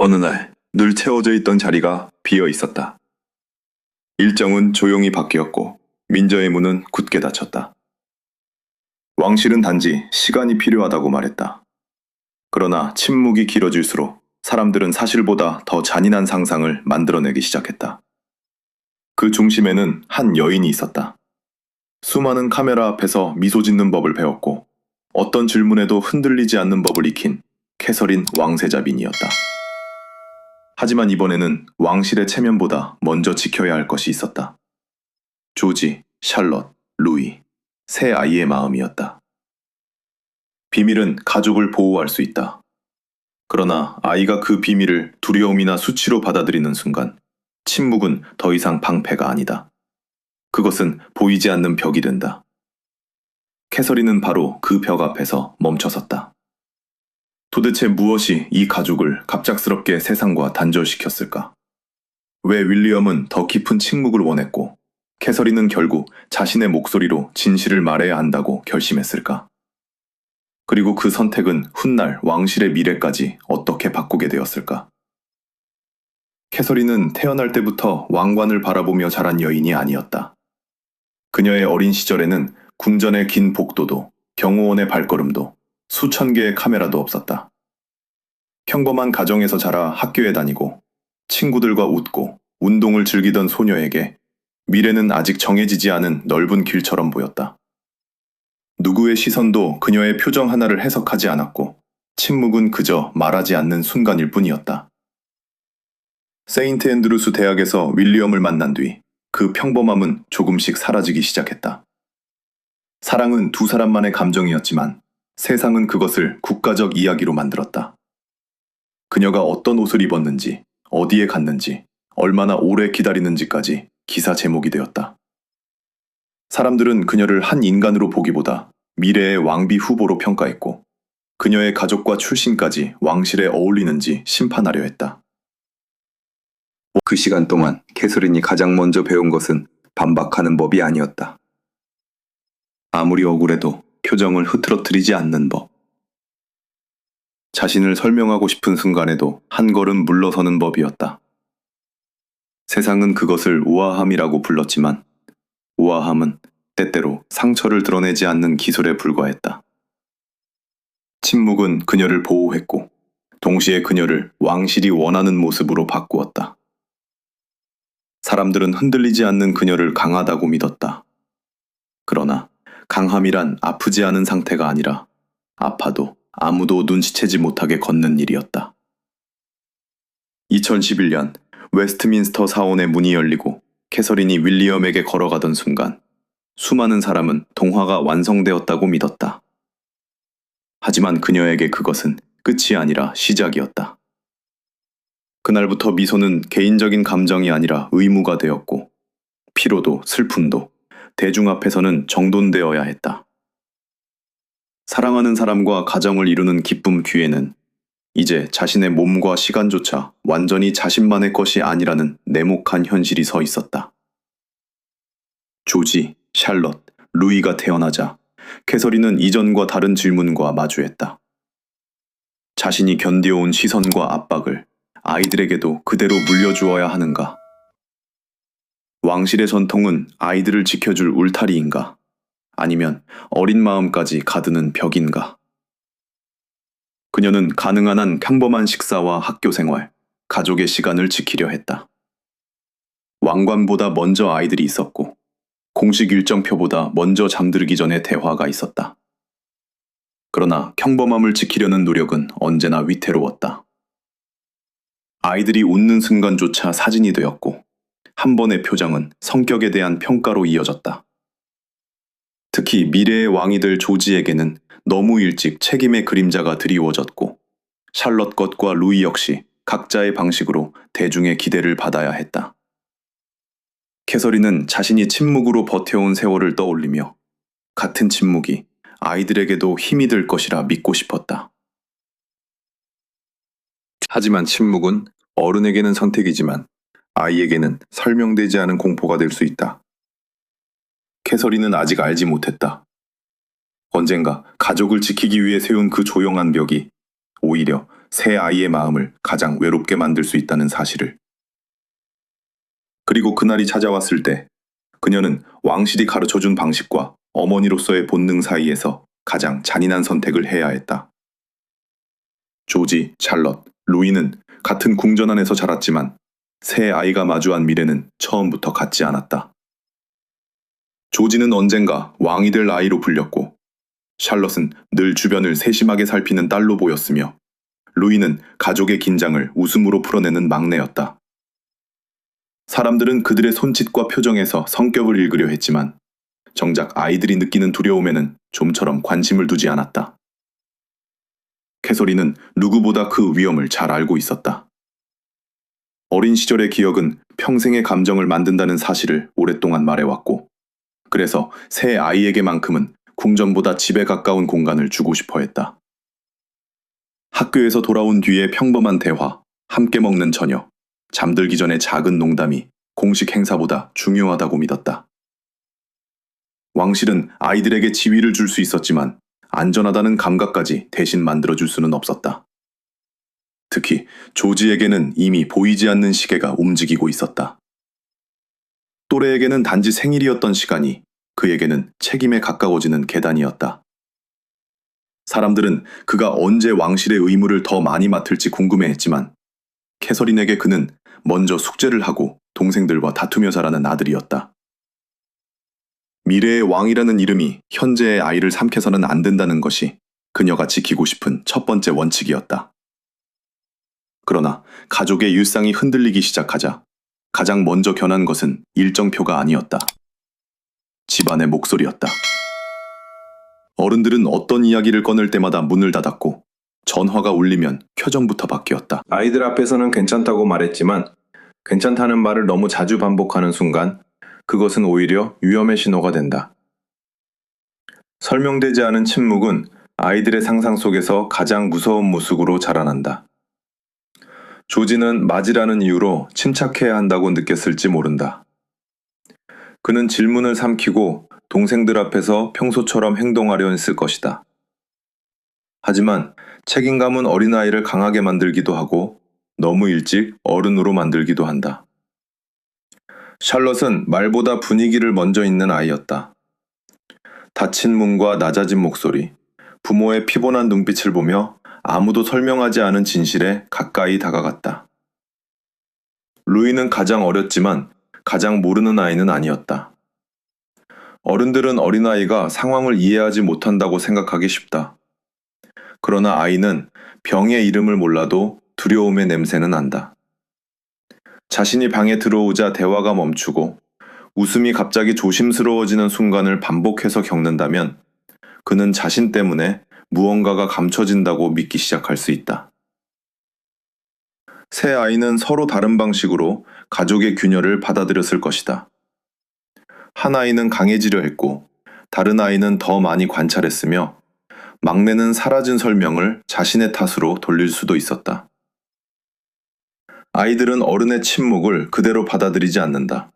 어느 날 늘 채워져 있던 자리가 비어 있었다. 일정은 조용히 바뀌었고 민저의 문은 굳게 닫혔다. 왕실은 단지 시간이 필요하다고 말했다. 그러나 침묵이 길어질수록 사람들은 사실보다 더 잔인한 상상을 만들어내기 시작했다. 그 중심에는 한 여인이 있었다. 수많은 카메라 앞에서 미소 짓는 법을 배웠고 어떤 질문에도 흔들리지 않는 법을 익힌 캐서린 왕세자빈이었다. 하지만 이번에는 왕실의 체면보다 먼저 지켜야 할 것이 있었다. 조지, 샬럿, 루이, 세 아이의 마음이었다. 비밀은 가족을 보호할 수 있다. 그러나 아이가 그 비밀을 두려움이나 수치로 받아들이는 순간 침묵은 더 이상 방패가 아니다. 그것은 보이지 않는 벽이 된다. 캐서린은 바로 그 벽 앞에서 멈춰섰다. 도대체 무엇이 이 가족을 갑작스럽게 세상과 단절시켰을까? 왜 윌리엄은 더 깊은 침묵을 원했고 캐서린은 결국 자신의 목소리로 진실을 말해야 한다고 결심했을까? 그리고 그 선택은 훗날 왕실의 미래까지 어떻게 바꾸게 되었을까? 캐서린은 태어날 때부터 왕관을 바라보며 자란 여인이 아니었다. 그녀의 어린 시절에는 궁전의 긴 복도도 경호원의 발걸음도 수천 개의 카메라도 없었다. 평범한 가정에서 자라 학교에 다니고 친구들과 웃고 운동을 즐기던 소녀에게 미래는 아직 정해지지 않은 넓은 길처럼 보였다. 누구의 시선도 그녀의 표정 하나를 해석하지 않았고 침묵은 그저 말하지 않는 순간일 뿐이었다. 세인트 앤드루스 대학에서 윌리엄을 만난 뒤 그 평범함은 조금씩 사라지기 시작했다. 사랑은 두 사람만의 감정이었지만 세상은 그것을 국가적 이야기로 만들었다. 그녀가 어떤 옷을 입었는지, 어디에 갔는지, 얼마나 오래 기다리는지까지 기사 제목이 되었다. 사람들은 그녀를 한 인간으로 보기보다 미래의 왕비 후보로 평가했고 그녀의 가족과 출신까지 왕실에 어울리는지 심판하려 했다. 그 시간 동안 캐서린이 가장 먼저 배운 것은 반박하는 법이 아니었다. 아무리 억울해도 표정을 흐트러뜨리지 않는 법. 자신을 설명하고 싶은 순간에도 한 걸음 물러서는 법이었다. 세상은 그것을 우아함이라고 불렀지만 우아함은 때때로 상처를 드러내지 않는 기술에 불과했다. 침묵은 그녀를 보호했고 동시에 그녀를 왕실이 원하는 모습으로 바꾸었다. 사람들은 흔들리지 않는 그녀를 강하다고 믿었다. 그러나 강함이란 아프지 않은 상태가 아니라 아파도 아무도 눈치채지 못하게 걷는 일이었다. 2011년 웨스트민스터 사원의 문이 열리고 캐서린이 윌리엄에게 걸어가던 순간 수많은 사람은 동화가 완성되었다고 믿었다. 하지만 그녀에게 그것은 끝이 아니라 시작이었다. 그날부터 미소는 개인적인 감정이 아니라 의무가 되었고 피로도 슬픔도 대중 앞에서는 정돈되어야 했다. 사랑하는 사람과 가정을 이루는 기쁨 뒤에는 이제 자신의 몸과 시간조차 완전히 자신만의 것이 아니라는 냉혹한 현실이 서 있었다. 조지, 샬럿, 루이가 태어나자 캐서린은 이전과 다른 질문과 마주했다. 자신이 견뎌온 시선과 압박을 아이들에게도 그대로 물려주어야 하는가? 왕실의 전통은 아이들을 지켜줄 울타리인가? 아니면 어린 마음까지 가두는 벽인가? 그녀는 가능한 한 평범한 식사와 학교 생활, 가족의 시간을 지키려 했다. 왕관보다 먼저 아이들이 있었고 공식 일정표보다 먼저 잠들기 전에 대화가 있었다. 그러나 평범함을 지키려는 노력은 언제나 위태로웠다. 아이들이 웃는 순간조차 사진이 되었고 한 번의 표정은 성격에 대한 평가로 이어졌다. 특히 미래의 왕이 될 조지에게는 너무 일찍 책임의 그림자가 드리워졌고 샬럿 것과 루이 역시 각자의 방식으로 대중의 기대를 받아야 했다. 캐서린은 자신이 침묵으로 버텨온 세월을 떠올리며 같은 침묵이 아이들에게도 힘이 될 것이라 믿고 싶었다. 하지만 침묵은 어른에게는 선택이지만 아이에게는 설명되지 않은 공포가 될 수 있다. 캐서린은 아직 알지 못했다. 언젠가 가족을 지키기 위해 세운 그 조용한 벽이 오히려 새 아이의 마음을 가장 외롭게 만들 수 있다는 사실을. 그리고 그날이 찾아왔을 때 그녀는 왕실이 가르쳐준 방식과 어머니로서의 본능 사이에서 가장 잔인한 선택을 해야 했다. 조지, 샬럿, 루이는 같은 궁전 안에서 자랐지만 새 아이가 마주한 미래는 처음부터 같지 않았다. 조지는 언젠가 왕이 될 아이로 불렸고 샬럿은 늘 주변을 세심하게 살피는 딸로 보였으며 루이는 가족의 긴장을 웃음으로 풀어내는 막내였다. 사람들은 그들의 손짓과 표정에서 성격을 읽으려 했지만 정작 아이들이 느끼는 두려움에는 좀처럼 관심을 두지 않았다. 캐서린은 누구보다 그 위험을 잘 알고 있었다. 어린 시절의 기억은 평생의 감정을 만든다는 사실을 오랫동안 말해왔고, 그래서 새 아이에게만큼은 궁전보다 집에 가까운 공간을 주고 싶어 했다. 학교에서 돌아온 뒤의 평범한 대화, 함께 먹는 저녁, 잠들기 전에 작은 농담이 공식 행사보다 중요하다고 믿었다. 왕실은 아이들에게 지위를 줄 수 있었지만 안전하다는 감각까지 대신 만들어줄 수는 없었다. 특히 조지에게는 이미 보이지 않는 시계가 움직이고 있었다. 또래에게는 단지 생일이었던 시간이 그에게는 책임에 가까워지는 계단이었다. 사람들은 그가 언제 왕실의 의무를 더 많이 맡을지 궁금해했지만 캐서린에게 그는 먼저 숙제를 하고 동생들과 다투며 자라는 아들이었다. 미래의 왕이라는 이름이 현재의 아이를 삼켜서는 안 된다는 것이 그녀가 지키고 싶은 첫 번째 원칙이었다. 그러나 가족의 일상이 흔들리기 시작하자 가장 먼저 변한 것은 일정표가 아니었다. 집안의 목소리였다. 어른들은 어떤 이야기를 꺼낼 때마다 문을 닫았고 전화가 울리면 표정부터 바뀌었다. 아이들 앞에서는 괜찮다고 말했지만 괜찮다는 말을 너무 자주 반복하는 순간 그것은 오히려 위험의 신호가 된다. 설명되지 않은 침묵은 아이들의 상상 속에서 가장 무서운 모습으로 자라난다. 조지는 맞이라는 이유로 침착해야 한다고 느꼈을지 모른다. 그는 질문을 삼키고 동생들 앞에서 평소처럼 행동하려 했을 것이다. 하지만 책임감은 어린아이를 강하게 만들기도 하고 너무 일찍 어른으로 만들기도 한다. 샬럿은 말보다 분위기를 먼저 잇는 아이였다. 닫힌 문과 낮아진 목소리, 부모의 피곤한 눈빛을 보며 아무도 설명하지 않은 진실에 가까이 다가갔다. 루이는 가장 어렸지만 가장 모르는 아이는 아니었다. 어른들은 어린아이가 상황을 이해하지 못한다고 생각하기 쉽다. 그러나 아이는 병의 이름을 몰라도 두려움의 냄새는 난다. 자신이 방에 들어오자 대화가 멈추고 웃음이 갑자기 조심스러워지는 순간을 반복해서 겪는다면 그는 자신 때문에 무언가가 감춰진다고 믿기 시작할 수 있다. 새 아이는 서로 다른 방식으로 가족의 균열을 받아들였을 것이다. 한 아이는 강해지려 했고 다른 아이는 더 많이 관찰했으며 막내는 사라진 설명을 자신의 탓으로 돌릴 수도 있었다. 아이들은 어른의 침묵을 그대로 받아들이지 않는다.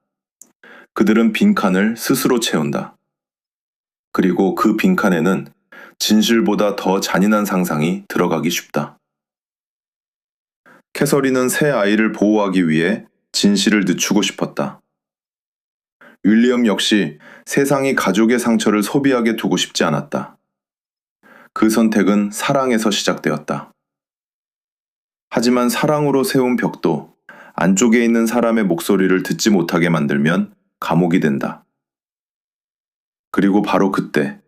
그들은 빈칸을 스스로 채운다. 그리고 그 빈칸에는 진실보다 더 잔인한 상상이 들어가기 쉽다. 캐서린은 새 아이를 보호하기 위해 진실을 늦추고 싶었다. 윌리엄 역시 세상이 가족의 상처를 소비하게 두고 싶지 않았다. 그 선택은 사랑에서 시작되었다. 하지만 사랑으로 세운 벽도 안쪽에 있는 사람의 목소리를 듣지 못하게 만들면 감옥이 된다. 그리고 바로 그때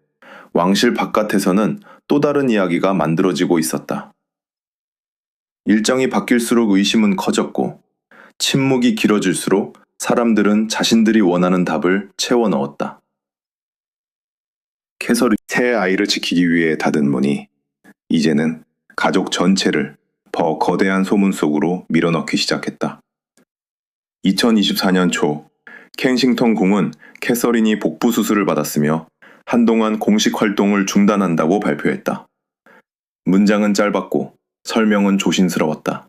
왕실 바깥에서는 또 다른 이야기가 만들어지고 있었다. 일정이 바뀔수록 의심은 커졌고 침묵이 길어질수록 사람들은 자신들이 원하는 답을 채워 넣었다. 캐서린 새 아이를 지키기 위해 닫은 문이 이제는 가족 전체를 더 거대한 소문 속으로 밀어넣기 시작했다. 2024년 초 켄싱턴 궁은 캐서린이 복부 수술을 받았으며 한동안 공식 활동을 중단한다고 발표했다. 문장은 짧았고 설명은 조심스러웠다.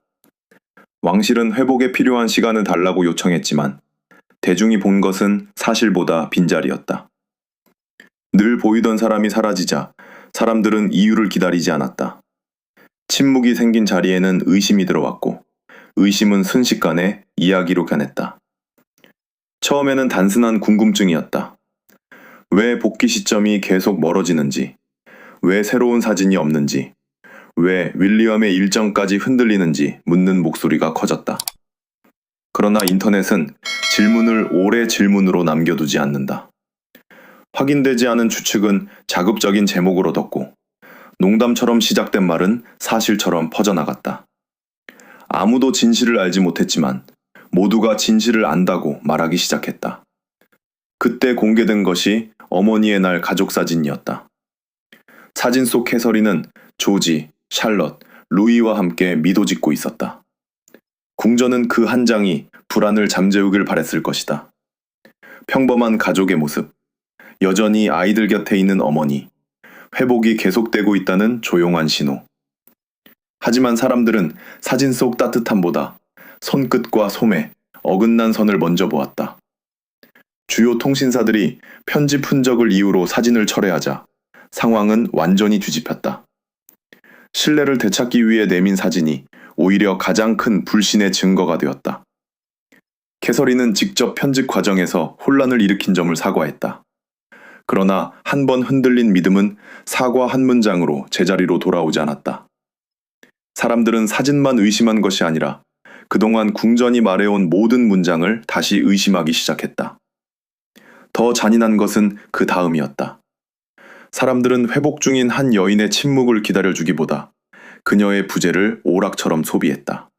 왕실은 회복에 필요한 시간을 달라고 요청했지만 대중이 본 것은 사실보다 빈자리였다. 늘 보이던 사람이 사라지자 사람들은 이유를 기다리지 않았다. 침묵이 생긴 자리에는 의심이 들어왔고 의심은 순식간에 이야기로 변했다. 처음에는 단순한 궁금증이었다. 왜 복귀 시점이 계속 멀어지는지, 왜 새로운 사진이 없는지, 왜 윌리엄의 일정까지 흔들리는지 묻는 목소리가 커졌다. 그러나 인터넷은 질문을 오래 질문으로 남겨두지 않는다. 확인되지 않은 추측은 자극적인 제목을 얻었고 농담처럼 시작된 말은 사실처럼 퍼져나갔다. 아무도 진실을 알지 못했지만 모두가 진실을 안다고 말하기 시작했다. 그때 공개된 것이 어머니의 날 가족 사진이었다. 사진 속 캐서린은 조지, 샬럿, 루이와 함께 미도짓고 있었다. 궁전은 그 한 장이 불안을 잠재우길 바랬을 것이다. 평범한 가족의 모습, 여전히 아이들 곁에 있는 어머니, 회복이 계속되고 있다는 조용한 신호. 하지만 사람들은 사진 속 따뜻함보다 손끝과 소매, 어긋난 선을 먼저 보았다. 주요 통신사들이 편집 흔적을 이유로 사진을 철회하자 상황은 완전히 뒤집혔다. 신뢰를 되찾기 위해 내민 사진이 오히려 가장 큰 불신의 증거가 되었다. 캐서린은 직접 편집 과정에서 혼란을 일으킨 점을 사과했다. 그러나 한 번 흔들린 믿음은 사과 한 문장으로 제자리로 돌아오지 않았다. 사람들은 사진만 의심한 것이 아니라 그동안 궁전이 말해온 모든 문장을 다시 의심하기 시작했다. 더 잔인한 것은 그 다음이었다. 사람들은 회복 중인 한 여인의 침묵을 기다려주기보다 그녀의 부재를 오락처럼 소비했다.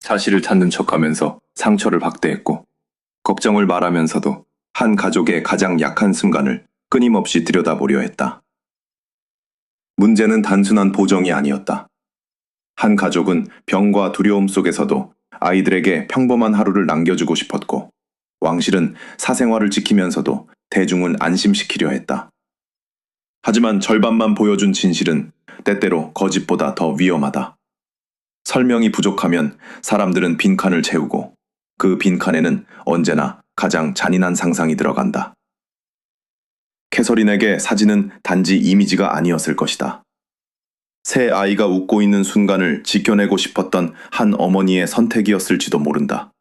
사실을 찾는 척하면서 상처를 확대했고 걱정을 말하면서도 한 가족의 가장 약한 순간을 끊임없이 들여다보려 했다. 문제는 단순한 보정이 아니었다. 한 가족은 병과 두려움 속에서도 아이들에게 평범한 하루를 남겨주고 싶었고 왕실은 사생활을 지키면서도 대중을 안심시키려 했다. 하지만 절반만 보여준 진실은 때때로 거짓보다 더 위험하다. 설명이 부족하면 사람들은 빈칸을 채우고 그 빈칸에는 언제나 가장 잔인한 상상이 들어간다. 캐서린에게 사진은 단지 이미지가 아니었을 것이다. 새 아이가 웃고 있는 순간을 지켜내고 싶었던 한 어머니의 선택이었을지도 모른다.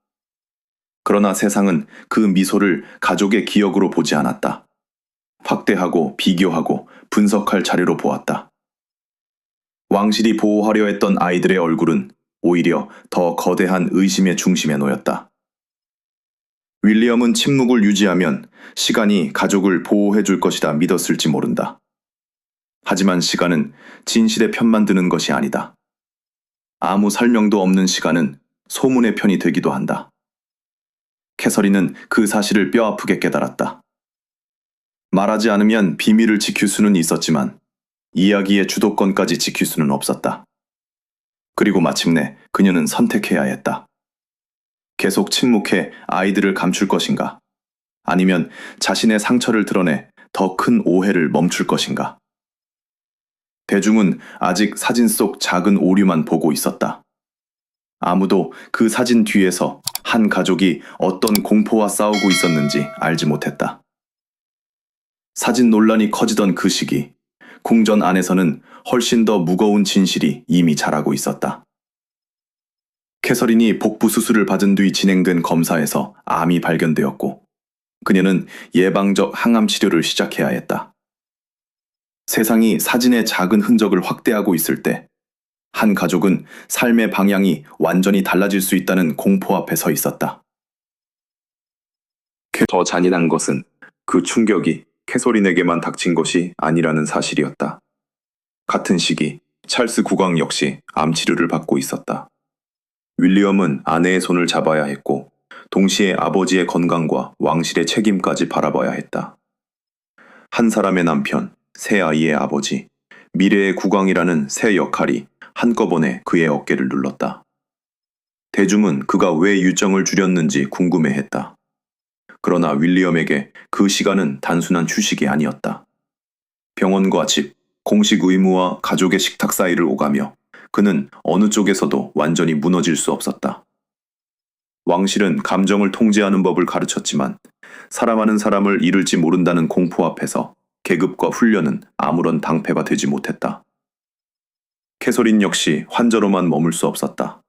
그러나 세상은 그 미소를 가족의 기억으로 보지 않았다. 확대하고 비교하고 분석할 자료로 보았다. 왕실이 보호하려 했던 아이들의 얼굴은 오히려 더 거대한 의심의 중심에 놓였다. 윌리엄은 침묵을 유지하면 시간이 가족을 보호해 줄 것이다 믿었을지 모른다. 하지만 시간은 진실의 편만 드는 것이 아니다. 아무 설명도 없는 시간은 소문의 편이 되기도 한다. 캐서린은 그 사실을 뼈아프게 깨달았다. 말하지 않으면 비밀을 지킬 수는 있었지만 이야기의 주도권까지 지킬 수는 없었다. 그리고 마침내 그녀는 선택해야 했다. 계속 침묵해 아이들을 감출 것인가? 아니면 자신의 상처를 드러내 더 큰 오해를 멈출 것인가? 대중은 아직 사진 속 작은 오류만 보고 있었다. 아무도 그 사진 뒤에서 한 가족이 어떤 공포와 싸우고 있었는지 알지 못했다. 사진 논란이 커지던 그 시기, 궁전 안에서는 훨씬 더 무거운 진실이 이미 자라고 있었다. 캐서린이 복부 수술을 받은 뒤 진행된 검사에서 암이 발견되었고 그녀는 예방적 항암 치료를 시작해야 했다. 세상이 사진의 작은 흔적을 확대하고 있을 때 한 가족은 삶의 방향이 완전히 달라질 수 있다는 공포 앞에 서 있었다. 더 잔인한 것은 그 충격이 캐서린에게만 닥친 것이 아니라는 사실이었다. 같은 시기 찰스 국왕 역시 암 치료를 받고 있었다. 윌리엄은 아내의 손을 잡아야 했고 동시에 아버지의 건강과 왕실의 책임까지 바라봐야 했다. 한 사람의 남편, 새 아이의 아버지, 미래의 국왕이라는 새 역할이 한꺼번에 그의 어깨를 눌렀다. 대중은 그가 왜 유정을 줄였는지 궁금해했다. 그러나 윌리엄에게 그 시간은 단순한 휴식이 아니었다. 병원과 집, 공식 의무와 가족의 식탁 사이를 오가며 그는 어느 쪽에서도 완전히 무너질 수 없었다. 왕실은 감정을 통제하는 법을 가르쳤지만 사랑하는 사람을 잃을지 모른다는 공포 앞에서 계급과 훈련은 아무런 방패가 되지 못했다. 캐서린 역시 환자로만 머물 수 없었다.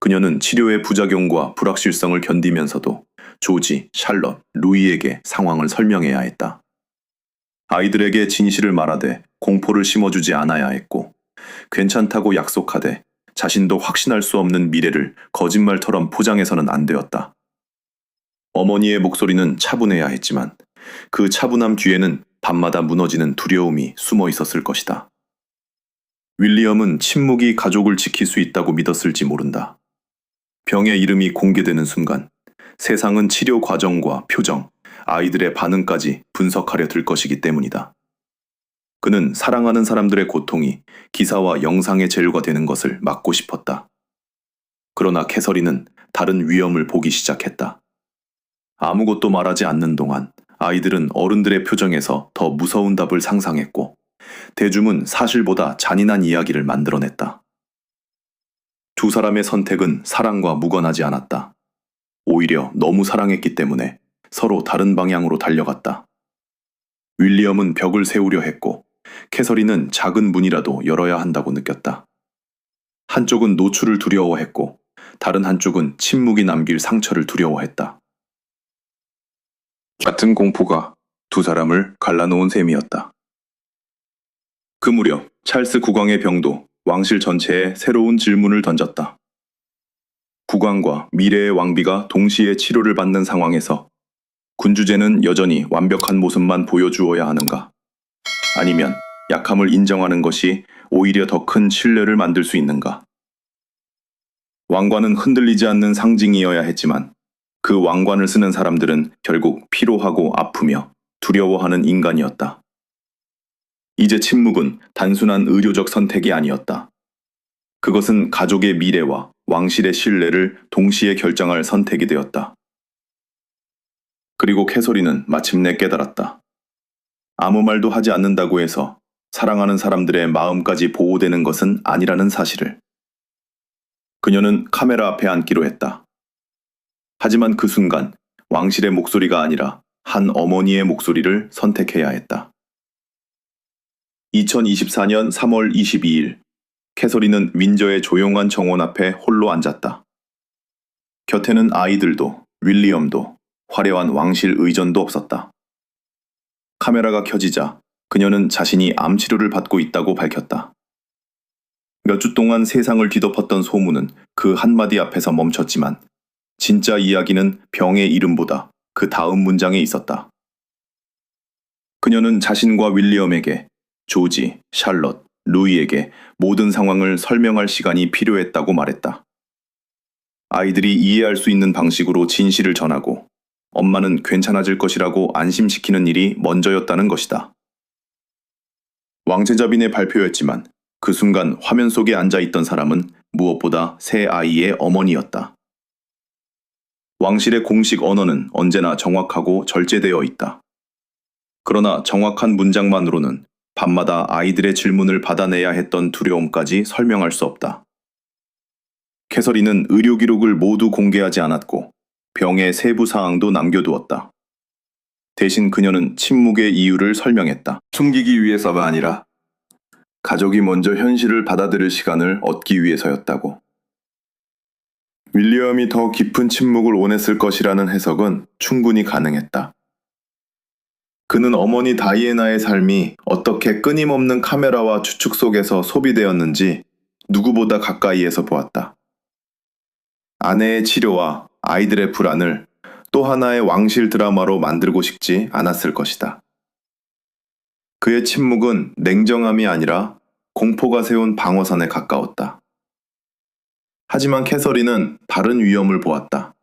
그녀는 치료의 부작용과 불확실성을 견디면서도 조지, 샬럿, 루이에게 상황을 설명해야 했다. 아이들에게 진실을 말하되 공포를 심어주지 않아야 했고, 괜찮다고 약속하되 자신도 확신할 수 없는 미래를 거짓말처럼 포장해서는 안 되었다. 어머니의 목소리는 차분해야 했지만 그 차분함 뒤에는 밤마다 무너지는 두려움이 숨어 있었을 것이다. 윌리엄은 침묵이 가족을 지킬 수 있다고 믿었을지 모른다. 병의 이름이 공개되는 순간 세상은 치료 과정과 표정, 아이들의 반응까지 분석하려 들 것이기 때문이다. 그는 사랑하는 사람들의 고통이 기사와 영상의 재료가 되는 것을 막고 싶었다. 그러나 캐서린은 다른 위험을 보기 시작했다. 아무것도 말하지 않는 동안 아이들은 어른들의 표정에서 더 무서운 답을 상상했고, 대중은 사실보다 잔인한 이야기를 만들어냈다. 두 사람의 선택은 사랑과 무관하지 않았다. 오히려 너무 사랑했기 때문에 서로 다른 방향으로 달려갔다. 윌리엄은 벽을 세우려 했고, 캐서린은 작은 문이라도 열어야 한다고 느꼈다. 한쪽은 노출을 두려워했고, 다른 한쪽은 침묵이 남길 상처를 두려워했다. 같은 공포가 두 사람을 갈라놓은 셈이었다. 그 무렵 찰스 국왕의 병도 왕실 전체에 새로운 질문을 던졌다. 국왕과 미래의 왕비가 동시에 치료를 받는 상황에서 군주제는 여전히 완벽한 모습만 보여주어야 하는가? 아니면 약함을 인정하는 것이 오히려 더 큰 신뢰를 만들 수 있는가? 왕관은 흔들리지 않는 상징이어야 했지만 그 왕관을 쓰는 사람들은 결국 피로하고 아프며 두려워하는 인간이었다. 이제 침묵은 단순한 의료적 선택이 아니었다. 그것은 가족의 미래와 왕실의 신뢰를 동시에 결정할 선택이 되었다. 그리고 캐서린은 마침내 깨달았다. 아무 말도 하지 않는다고 해서 사랑하는 사람들의 마음까지 보호되는 것은 아니라는 사실을. 그녀는 카메라 앞에 앉기로 했다. 하지만 그 순간 왕실의 목소리가 아니라 한 어머니의 목소리를 선택해야 했다. 2024년 3월 22일, 캐서린은 윈저의 조용한 정원 앞에 홀로 앉았다. 곁에는 아이들도, 윌리엄도, 화려한 왕실 의전도 없었다. 카메라가 켜지자 그녀는 자신이 암 치료를 받고 있다고 밝혔다. 몇 주 동안 세상을 뒤덮었던 소문은 그 한마디 앞에서 멈췄지만 진짜 이야기는 병의 이름보다 그 다음 문장에 있었다. 그녀는 자신과 윌리엄에게, 조지, 샬럿, 루이에게 모든 상황을 설명할 시간이 필요했다고 말했다. 아이들이 이해할 수 있는 방식으로 진실을 전하고 엄마는 괜찮아질 것이라고 안심시키는 일이 먼저였다는 것이다. 왕제자빈의 발표였지만 그 순간 화면 속에 앉아있던 사람은 무엇보다 새 아이의 어머니였다. 왕실의 공식 언어는 언제나 정확하고 절제되어 있다. 그러나 정확한 문장만으로는 밤마다 아이들의 질문을 받아내야 했던 두려움까지 설명할 수 없다. 캐서린은 의료 기록을 모두 공개하지 않았고 병의 세부 사항도 남겨두었다. 대신 그녀는 침묵의 이유를 설명했다. 숨기기 위해서가 아니라 가족이 먼저 현실을 받아들일 시간을 얻기 위해서였다고. 윌리엄이 더 깊은 침묵을 원했을 것이라는 해석은 충분히 가능했다. 그는 어머니 다이애나의 삶이 어떻게 끊임없는 카메라와 추측 속에서 소비되었는지 누구보다 가까이에서 보았다. 아내의 치료와 아이들의 불안을 또 하나의 왕실 드라마로 만들고 싶지 않았을 것이다. 그의 침묵은 냉정함이 아니라 공포가 세운 방어선에 가까웠다. 하지만 캐서린은 다른 위험을 보았다.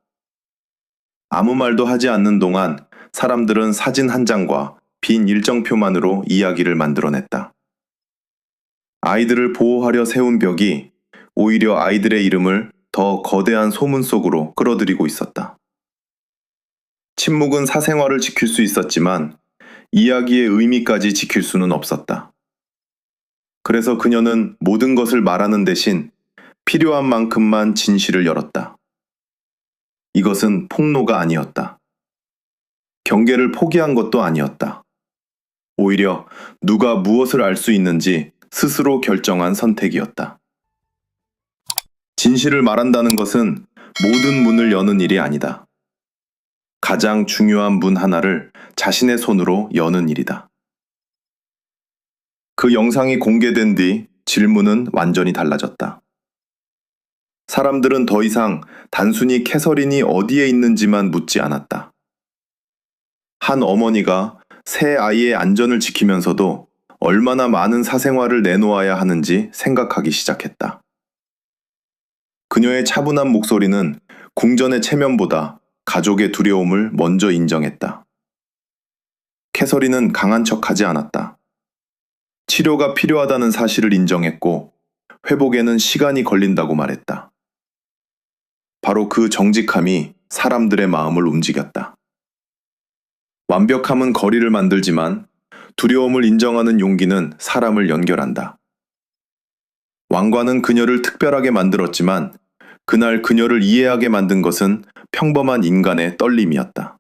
아무 말도 하지 않는 동안 사람들은 사진 한 장과 빈 일정표만으로 이야기를 만들어냈다. 아이들을 보호하려 세운 벽이 오히려 아이들의 이름을 더 거대한 소문 속으로 끌어들이고 있었다. 침묵은 사생활을 지킬 수 있었지만 이야기의 의미까지 지킬 수는 없었다. 그래서 그녀는 모든 것을 말하는 대신 필요한 만큼만 진실을 열었다. 이것은 폭로가 아니었다. 경계를 포기한 것도 아니었다. 오히려 누가 무엇을 알 수 있는지 스스로 결정한 선택이었다. 진실을 말한다는 것은 모든 문을 여는 일이 아니다. 가장 중요한 문 하나를 자신의 손으로 여는 일이다. 그 영상이 공개된 뒤 질문은 완전히 달라졌다. 사람들은 더 이상 단순히 캐서린이 어디에 있는지만 묻지 않았다. 한 어머니가 새 아이의 안전을 지키면서도 얼마나 많은 사생활을 내놓아야 하는지 생각하기 시작했다. 그녀의 차분한 목소리는 궁전의 체면보다 가족의 두려움을 먼저 인정했다. 캐서린은 강한 척하지 않았다. 치료가 필요하다는 사실을 인정했고 회복에는 시간이 걸린다고 말했다. 바로 그 정직함이 사람들의 마음을 움직였다. 완벽함은 거리를 만들지만 두려움을 인정하는 용기는 사람을 연결한다. 왕관은 그녀를 특별하게 만들었지만 그날 그녀를 이해하게 만든 것은 평범한 인간의 떨림이었다.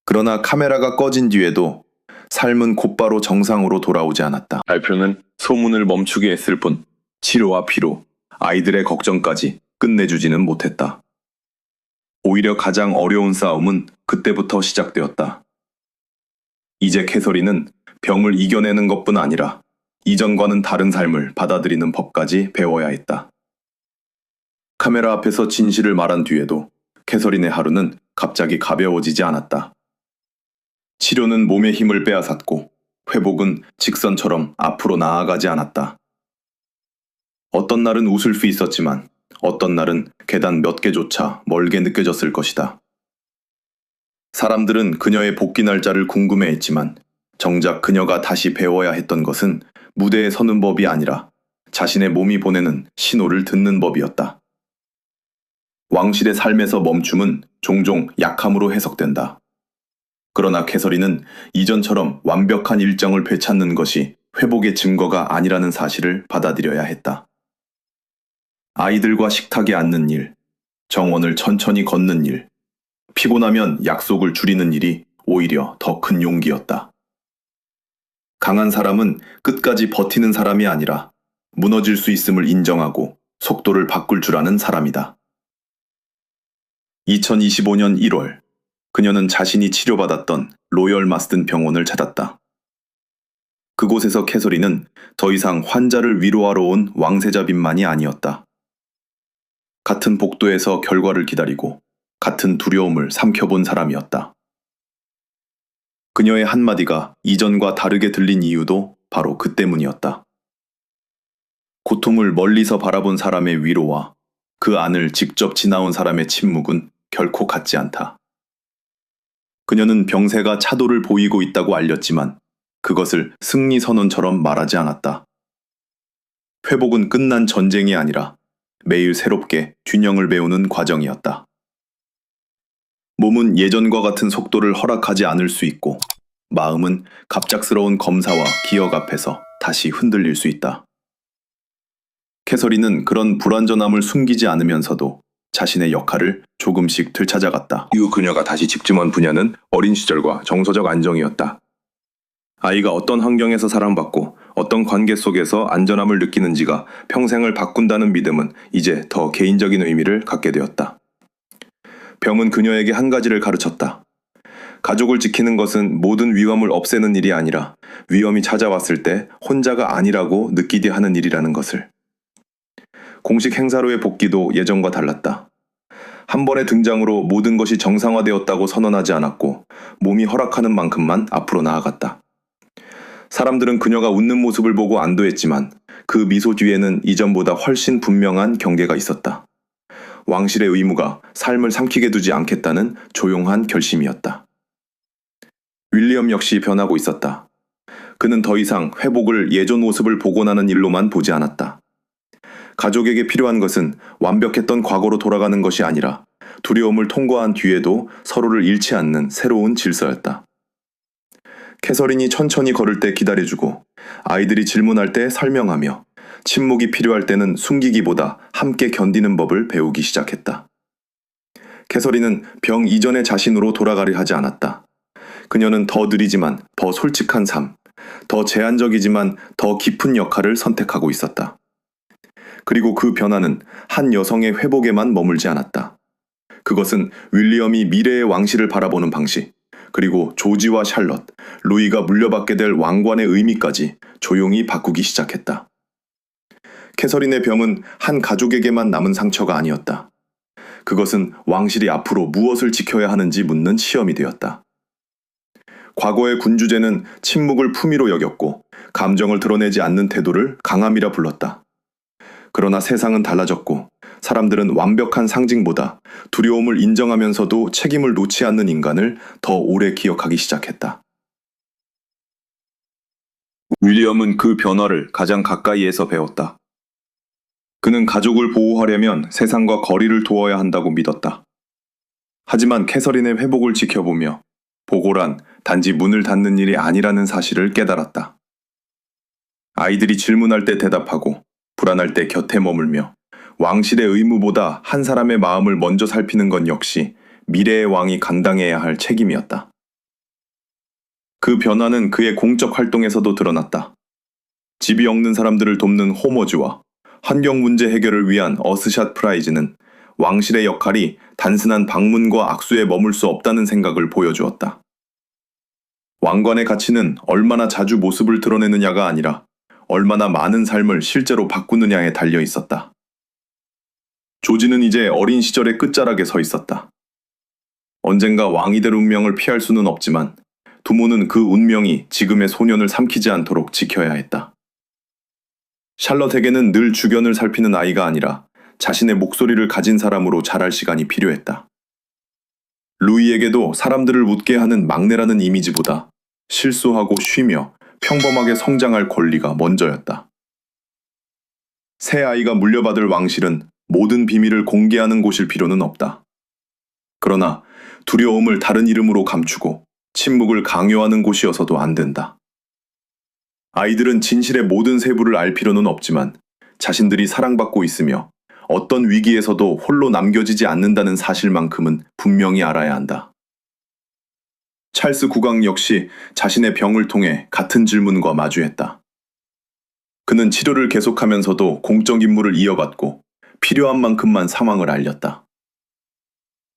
그러나 카메라가 꺼진 뒤에도 삶은 곧바로 정상으로 돌아오지 않았다. 발표는 소문을 멈추게 했을 뿐 치료와 피로, 아이들의 걱정까지 끝내주지는 못했다. 오히려 가장 어려운 싸움은 그때부터 시작되었다. 이제 캐서린은 병을 이겨내는 것뿐 아니라 이전과는 다른 삶을 받아들이는 법까지 배워야 했다. 카메라 앞에서 진실을 말한 뒤에도 캐서린의 하루는 갑자기 가벼워지지 않았다. 치료는 몸의 힘을 빼앗았고 회복은 직선처럼 앞으로 나아가지 않았다. 어떤 날은 웃을 수 있었지만 어떤 날은 계단 몇 개조차 멀게 느껴졌을 것이다. 사람들은 그녀의 복귀 날짜를 궁금해했지만 정작 그녀가 다시 배워야 했던 것은 무대에 서는 법이 아니라 자신의 몸이 보내는 신호를 듣는 법이었다. 왕실의 삶에서 멈춤은 종종 약함으로 해석된다. 그러나 캐서린은 이전처럼 완벽한 일정을 되찾는 것이 회복의 증거가 아니라는 사실을 받아들여야 했다. 아이들과 식탁에 앉는 일, 정원을 천천히 걷는 일, 피곤하면 약속을 줄이는 일이 오히려 더 큰 용기였다. 강한 사람은 끝까지 버티는 사람이 아니라 무너질 수 있음을 인정하고 속도를 바꿀 줄 아는 사람이다. 2025년 1월, 그녀는 자신이 치료받았던 로열 마스든 병원을 찾았다. 그곳에서 캐서린은 더 이상 환자를 위로하러 온 왕세자빈만이 아니었다. 같은 복도에서 결과를 기다리고 같은 두려움을 삼켜본 사람이었다. 그녀의 한마디가 이전과 다르게 들린 이유도 바로 그 때문이었다. 고통을 멀리서 바라본 사람의 위로와 그 안을 직접 지나온 사람의 침묵은 결코 같지 않다. 그녀는 병세가 차도를 보이고 있다고 알렸지만 그것을 승리 선언처럼 말하지 않았다. 회복은 끝난 전쟁이 아니라 매일 새롭게 균형을 배우는 과정이었다. 몸은 예전과 같은 속도를 허락하지 않을 수 있고 마음은 갑작스러운 검사와 기억 앞에서 다시 흔들릴 수 있다. 캐서린은 그런 불완전함을 숨기지 않으면서도 자신의 역할을 조금씩 되찾아갔다. 이후 그녀가 다시 집중한 분야는 어린 시절과 정서적 안정이었다. 아이가 어떤 환경에서 사랑받고 어떤 관계 속에서 안전함을 느끼는지가 평생을 바꾼다는 믿음은 이제 더 개인적인 의미를 갖게 되었다. 병은 그녀에게 한 가지를 가르쳤다. 가족을 지키는 것은 모든 위험을 없애는 일이 아니라 위험이 찾아왔을 때 혼자가 아니라고 느끼게 하는 일이라는 것을. 공식 행사로의 복귀도 예전과 달랐다. 한 번의 등장으로 모든 것이 정상화되었다고 선언하지 않았고 몸이 허락하는 만큼만 앞으로 나아갔다. 사람들은 그녀가 웃는 모습을 보고 안도했지만 그 미소 뒤에는 이전보다 훨씬 분명한 경계가 있었다. 왕실의 의무가 삶을 삼키게 두지 않겠다는 조용한 결심이었다. 윌리엄 역시 변하고 있었다. 그는 더 이상 회복을 예전 모습을 복원하는 일로만 보지 않았다. 가족에게 필요한 것은 완벽했던 과거로 돌아가는 것이 아니라 두려움을 통과한 뒤에도 서로를 잃지 않는 새로운 질서였다. 캐서린이 천천히 걸을 때 기다려주고 아이들이 질문할 때 설명하며 침묵이 필요할 때는 숨기기보다 함께 견디는 법을 배우기 시작했다. 캐서린은 병 이전의 자신으로 돌아가려 하지 않았다. 그녀는 더 느리지만 더 솔직한 삶, 더 제한적이지만 더 깊은 역할을 선택하고 있었다. 그리고 그 변화는 한 여성의 회복에만 머물지 않았다. 그것은 윌리엄이 미래의 왕실을 바라보는 방식, 그리고 조지와 샬럿, 루이가 물려받게 될 왕관의 의미까지 조용히 바꾸기 시작했다. 캐서린의 병은 한 가족에게만 남은 상처가 아니었다. 그것은 왕실이 앞으로 무엇을 지켜야 하는지 묻는 시험이 되었다. 과거의 군주제는 침묵을 품위로 여겼고 감정을 드러내지 않는 태도를 강함이라 불렀다. 그러나 세상은 달라졌고 사람들은 완벽한 상징보다 두려움을 인정하면서도 책임을 놓지 않는 인간을 더 오래 기억하기 시작했다. 윌리엄은 그 변화를 가장 가까이에서 배웠다. 그는 가족을 보호하려면 세상과 거리를 두어야 한다고 믿었다. 하지만 캐서린의 회복을 지켜보며 보고란 단지 문을 닫는 일이 아니라는 사실을 깨달았다. 아이들이 질문할 때 대답하고 불안할 때 곁에 머물며 왕실의 의무보다 한 사람의 마음을 먼저 살피는 건 역시 미래의 왕이 감당해야 할 책임이었다. 그 변화는 그의 공적 활동에서도 드러났다. 집이 없는 사람들을 돕는 호머즈와 환경 문제 해결을 위한 어스샷 프라이즈는 왕실의 역할이 단순한 방문과 악수에 머물 수 없다는 생각을 보여주었다. 왕관의 가치는 얼마나 자주 모습을 드러내느냐가 아니라 얼마나 많은 삶을 실제로 바꾸느냐에 달려 있었다. 조지는 이제 어린 시절의 끝자락에 서 있었다. 언젠가 왕이 될 운명을 피할 수는 없지만 두모는 그 운명이 지금의 소년을 삼키지 않도록 지켜야 했다. 샬럿에게는 늘 주변을 살피는 아이가 아니라 자신의 목소리를 가진 사람으로 자랄 시간이 필요했다. 루이에게도 사람들을 웃게 하는 막내라는 이미지보다 실수하고 쉬며 평범하게 성장할 권리가 먼저였다. 새 아이가 물려받을 왕실은 모든 비밀을 공개하는 곳일 필요는 없다. 그러나 두려움을 다른 이름으로 감추고 침묵을 강요하는 곳이어서도 안 된다. 아이들은 진실의 모든 세부를 알 필요는 없지만 자신들이 사랑받고 있으며 어떤 위기에서도 홀로 남겨지지 않는다는 사실만큼은 분명히 알아야 한다. 찰스 국왕 역시 자신의 병을 통해 같은 질문과 마주했다. 그는 치료를 계속하면서도 공적 임무를 이어갔고 필요한 만큼만 상황을 알렸다.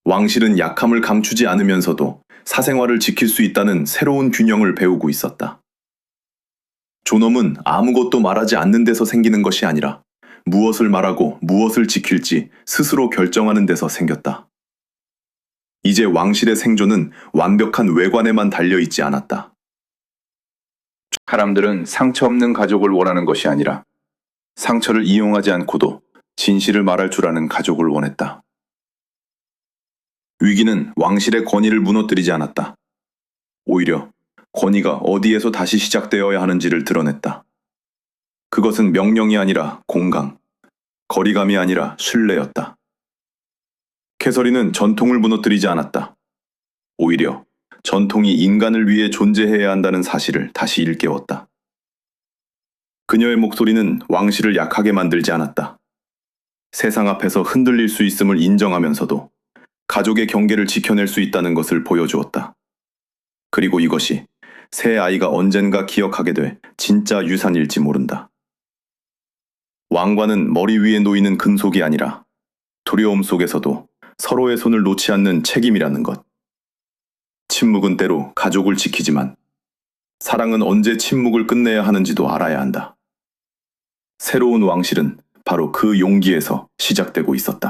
왕실은 약함을 감추지 않으면서도 사생활을 지킬 수 있다는 새로운 균형을 배우고 있었다. 존엄은 아무것도 말하지 않는 데서 생기는 것이 아니라 무엇을 말하고 무엇을 지킬지 스스로 결정하는 데서 생겼다. 이제 왕실의 생존은 완벽한 외관에만 달려있지 않았다. 사람들은 상처 없는 가족을 원하는 것이 아니라 상처를 이용하지 않고도 진실을 말할 줄 아는 가족을 원했다. 위기는 왕실의 권위를 무너뜨리지 않았다. 오히려 권위가 어디에서 다시 시작되어야 하는지를 드러냈다. 그것은 명령이 아니라 공감, 거리감이 아니라 신뢰였다. 캐서린은 전통을 무너뜨리지 않았다. 오히려 전통이 인간을 위해 존재해야 한다는 사실을 다시 일깨웠다. 그녀의 목소리는 왕실을 약하게 만들지 않았다. 세상 앞에서 흔들릴 수 있음을 인정하면서도 가족의 경계를 지켜낼 수 있다는 것을 보여주었다. 그리고 이것이 새 아이가 언젠가 기억하게 될 진짜 유산일지 모른다. 왕관은 머리 위에 놓이는 금속이 아니라 두려움 속에서도 서로의 손을 놓지 않는 책임이라는 것. 침묵은 때로 가족을 지키지만 사랑은 언제 침묵을 끝내야 하는지도 알아야 한다. 새로운 왕실은 바로 그 용기에서 시작되고 있었다.